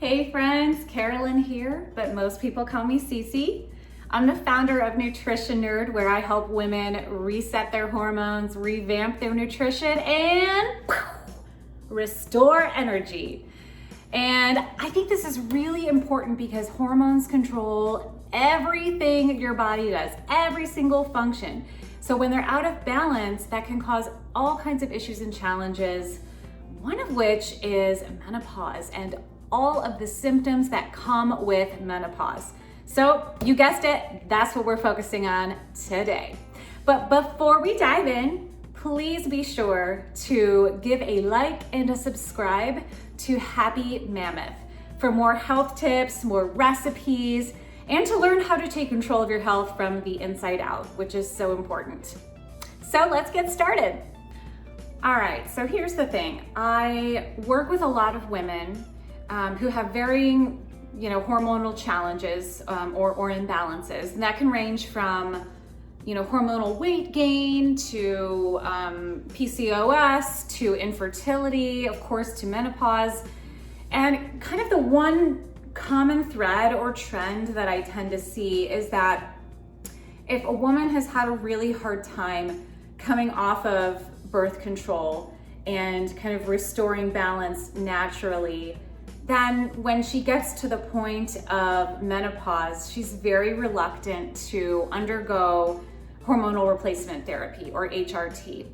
Hey friends, Carolyn here, but most people call me Cece. I'm the founder of Nutrition Nerd, where I help women reset their hormones, revamp their nutrition, and restore energy. And I think this is really important because hormones control everything your body does, every single function. So when they're out of balance, that can cause all kinds of issues and challenges, one of which is menopause and all of the symptoms that come with menopause. So you guessed it, that's what we're focusing on today. But before we dive in, please be sure to give a like and a subscribe to Happy Mammoth for more health tips, more recipes, and to learn how to take control of your health from the inside out, which is so important. So let's get started. All right, so here's the thing. I work with a lot of women who have varying, hormonal challenges or imbalances. And that can range from, hormonal weight gain to PCOS to infertility, of course, to menopause. And kind of the one common thread or trend that I tend to see is that if a woman has had a really hard time coming off of birth control and kind of restoring balance naturally, then when she gets to the point of menopause, she's very reluctant to undergo hormonal replacement therapy or HRT.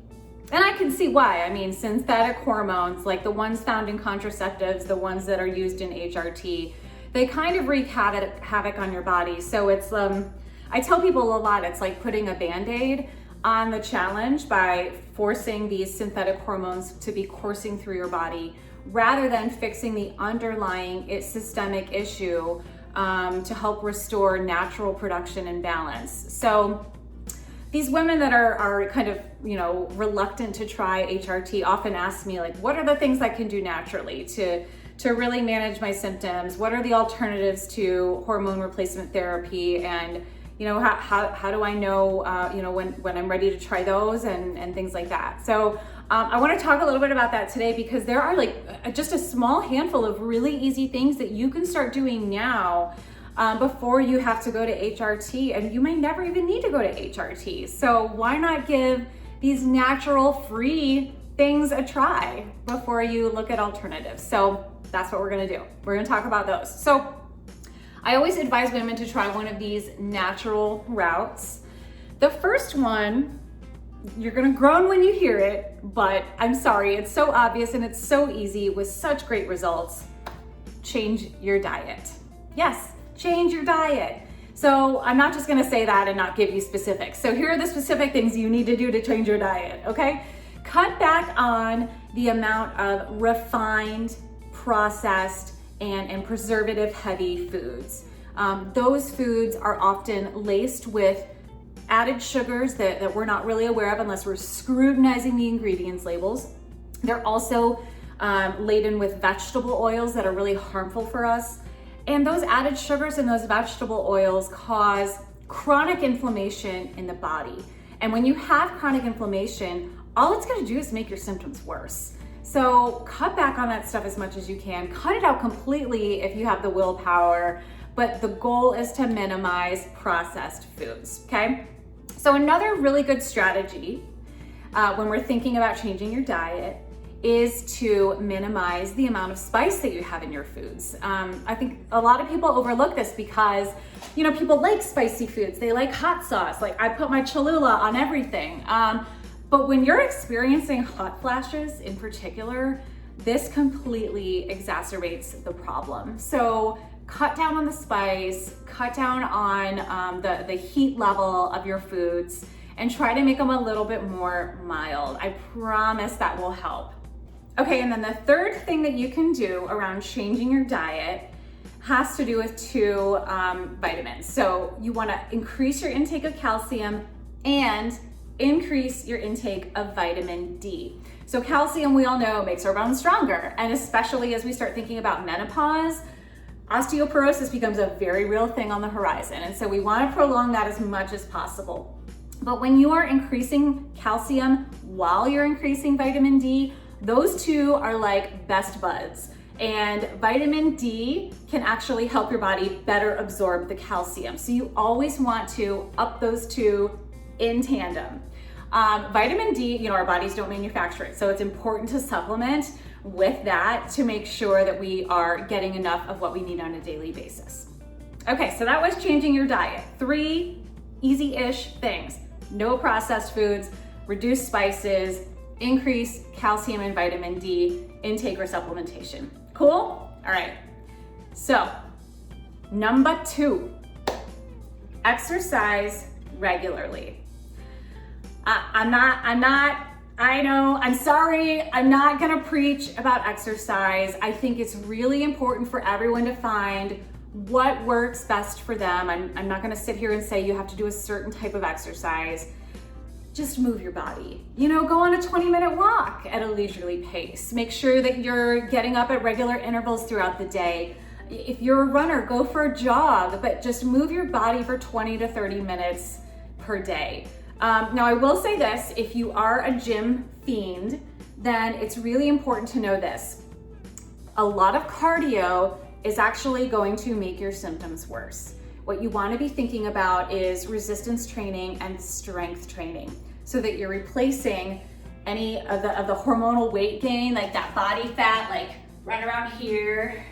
And I can see why. I mean, synthetic hormones, like the ones found in contraceptives, the ones that are used in HRT, they kind of wreak havoc on your body. So it's, I tell people a lot, it's like putting a Band-Aid on the challenge by forcing these synthetic hormones to be coursing through your body, rather than fixing the underlying systemic issue to help restore natural production and balance. So these women that are kind of, reluctant to try HRT often ask me, like, what are the things I can do naturally to really manage my symptoms? What are the alternatives to hormone replacement therapy? And how do I know, when I'm ready to try those and things like that. So I want to talk a little bit about that today because there are just a small handful of really easy things that you can start doing now before you have to go to HRT, and you may never even need to go to HRT. So why not give these natural, free things a try before you look at alternatives? So that's what we're going to do. We're going to talk about those. So I always advise women to try one of these natural routes. The first one, you're gonna groan when you hear it, but I'm sorry, it's so obvious and it's so easy with such great results. Change your diet. Yes, change your diet. So I'm not just gonna say that and not give you specifics. So here are the specific things you need to do to change your diet, okay? Cut back on the amount of refined, processed, and preservative heavy foods. Those foods are often laced with added sugars that we're not really aware of unless we're scrutinizing the ingredients labels. They're also laden with vegetable oils that are really harmful for us. And those added sugars and those vegetable oils cause chronic inflammation in the body. And when you have chronic inflammation, all it's gonna do is make your symptoms worse. So cut back on that stuff as much as you can. Cut it out completely if you have the willpower, but the goal is to minimize processed foods, okay? So another really good strategy when we're thinking about changing your diet is to minimize the amount of spice that you have in your foods. I think a lot of people overlook this because, people like spicy foods. They like hot sauce. Like I put my Cholula on everything. But when you're experiencing hot flashes in particular, this completely exacerbates the problem. So cut down on the spice, cut down on the heat level of your foods, and try to make them a little bit more mild. I promise that will help. Okay, and then the third thing that you can do around changing your diet has to do with two vitamins. So you wanna increase your intake of calcium and increase your intake of vitamin D. So calcium, we all know, makes our bones stronger. And especially as we start thinking about menopause, osteoporosis becomes a very real thing on the horizon. And so we want to prolong that as much as possible. But when you are increasing calcium while you're increasing vitamin D, those two are like best buds. And vitamin D can actually help your body better absorb the calcium. So you always want to up those two in tandem. Vitamin D, our bodies don't manufacture it, so it's important to supplement with that to make sure that we are getting enough of what we need on a daily basis. Okay, so that was changing your diet. 3 easy-ish things. No processed foods, reduce spices, increase calcium and vitamin D intake or supplementation. Cool? All right. So, number 2, exercise regularly. I'm sorry, I'm not gonna preach about exercise. I think it's really important for everyone to find what works best for them. I'm not gonna sit here and say you have to do a certain type of exercise. Just move your body. Go on a 20-minute walk at a leisurely pace. Make sure that you're getting up at regular intervals throughout the day. If you're a runner, go for a jog, but just move your body for 20 to 30 minutes per day. Now, I will say this, if you are a gym fiend, then it's really important to know this. A lot of cardio is actually going to make your symptoms worse. What you want to be thinking about is resistance training and strength training so that you're replacing any of the hormonal weight gain, like that body fat, like right around here.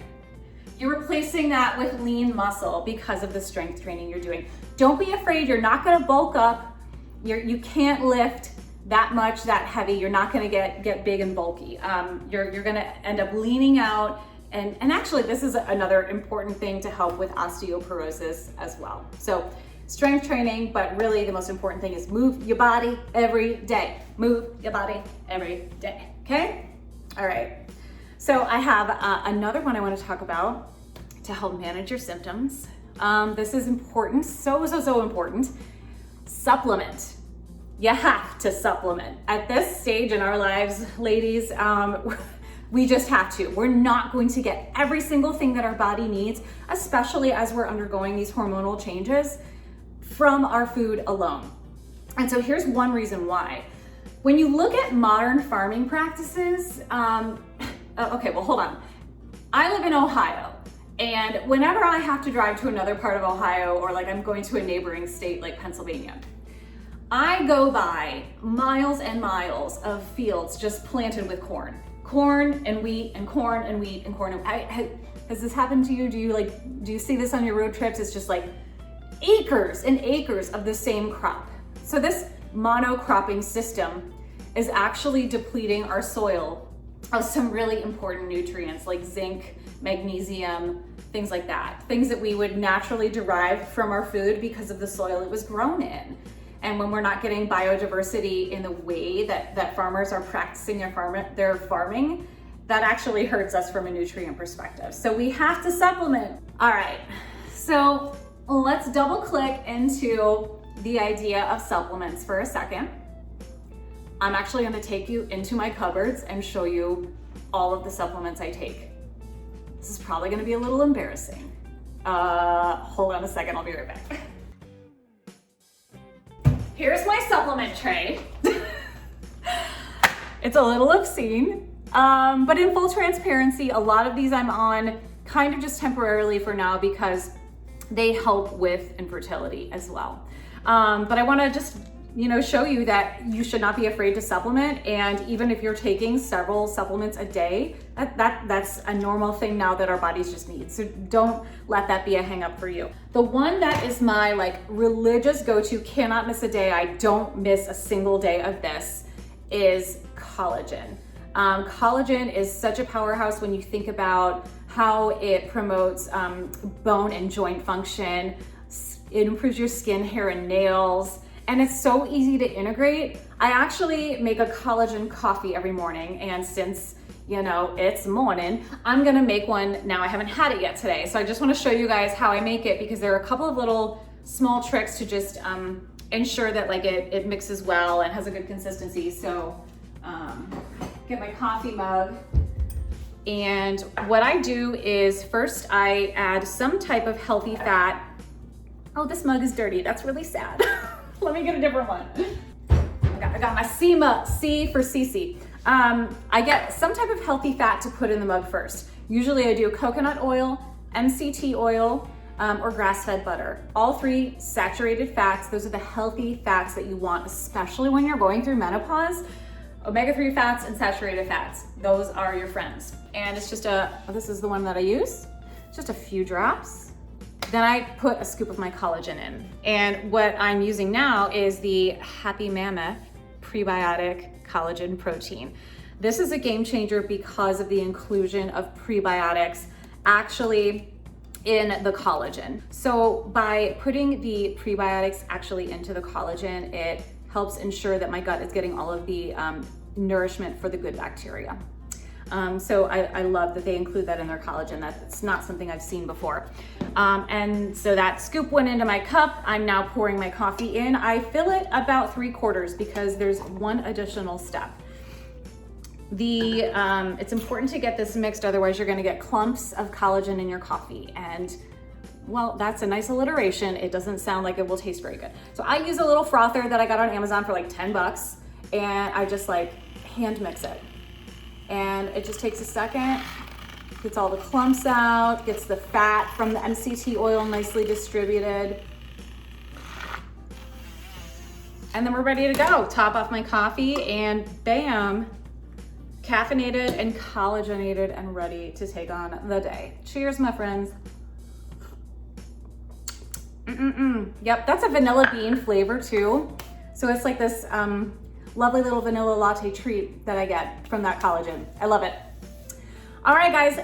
You're replacing that with lean muscle because of the strength training you're doing. Don't be afraid, you're not going to bulk up. You can't lift that much, that heavy. You're not going to get big and bulky. You're going to end up leaning out. And actually, this is another important thing to help with osteoporosis as well. So strength training, but really the most important thing is move your body every day. Move your body every day, okay? All right. So I have another one I want to talk about to help manage your symptoms. This is important, so important. Supplement. You have to supplement. At this stage in our lives, ladies, we just have to. We're not going to get every single thing that our body needs, especially as we're undergoing these hormonal changes, from our food alone. And so here's one reason why. When you look at modern farming practices, okay, well, hold on. I live in Ohio, and whenever I have to drive to another part of Ohio, or like I'm going to a neighboring state like Pennsylvania, I go by miles and miles of fields just planted with corn and wheat and corn and wheat and corn. Has this happened to you? Do you see this on your road trips? It's just like acres and acres of the same crop. So this monocropping system is actually depleting our soil of some really important nutrients like zinc, magnesium, things like that. Things that we would naturally derive from our food because of the soil it was grown in. And when we're not getting biodiversity in the way that farmers are practicing their farming, that actually hurts us from a nutrient perspective. So we have to supplement. All right, so let's double click into the idea of supplements for a second. I'm actually gonna take you into my cupboards and show you all of the supplements I take. This is probably gonna be a little embarrassing. Hold on a second, I'll be right back. Here's my supplement tray. It's a little obscene, but in full transparency, a lot of these I'm on kind of just temporarily for now because they help with infertility as well. But I wanna just show you that you should not be afraid to supplement, and even if you're taking several supplements a day, that's a normal thing now that our bodies just need. So don't let that be a hang up for you. The one that is my religious go-to, cannot miss a day, I don't miss a single day of this, is collagen. Collagen is such a powerhouse when you think about how it promotes bone and joint function. It improves your skin, hair, and nails. And it's so easy to integrate. I actually make a collagen coffee every morning, and since it's morning, I'm gonna make one now. I haven't had it yet today, so I just wanna show you guys how I make it because there are a couple of little small tricks to just ensure that it mixes well and has a good consistency. So get my coffee mug, and what I do is first I add some type of healthy fat. Oh, this mug is dirty, that's really sad. Let me get a different one. I got my C for CC. I get some type of healthy fat to put in the mug first. Usually I do coconut oil, MCT oil, or grass-fed butter. All three saturated fats. Those are the healthy fats that you want, especially when you're going through menopause. Omega-3 fats and saturated fats, those are your friends. And it's just this is the one that I use, just a few drops. Then I put a scoop of my collagen in. And what I'm using now is the Happy Mammoth Prebiotic Collagen Protein. This is a game changer because of the inclusion of prebiotics actually in the collagen. So by putting the prebiotics actually into the collagen, it helps ensure that my gut is getting all of the nourishment for the good bacteria. So I love that they include that in their collagen. That's not something I've seen before. And so that scoop went into my cup. I'm now pouring my coffee in. I fill it about 3/4 because there's one additional step. It's important to get this mixed, otherwise you're gonna get clumps of collagen in your coffee. And well, that's a nice alliteration. It doesn't sound like it will taste very good. So I use a little frother that I got on Amazon for like 10 bucks, and I just like hand mix it. And it just takes a second, gets all the clumps out, gets the fat from the MCT oil nicely distributed. And then we're ready to go. Top off my coffee and bam, caffeinated and collagenated and ready to take on the day. Cheers, my friends. Yep, that's a vanilla bean flavor too. So it's like this lovely little vanilla latte treat that I get from that collagen. I love it. All right, guys,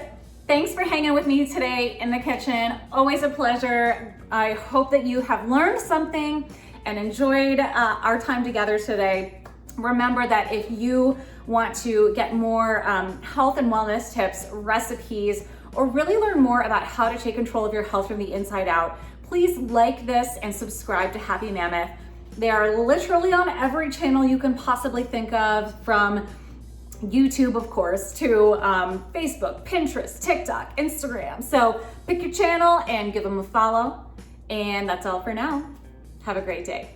thanks for hanging with me today in the kitchen. Always a pleasure. I hope that you have learned something and enjoyed our time together today. Remember that if you want to get more health and wellness tips, recipes, or really learn more about how to take control of your health from the inside out, please like this and subscribe to Happy Mammoth. They are literally on every channel you can possibly think of, from YouTube, of course, to Facebook, Pinterest, TikTok, Instagram. So pick your channel and give them a follow. And that's all for now. Have a great day.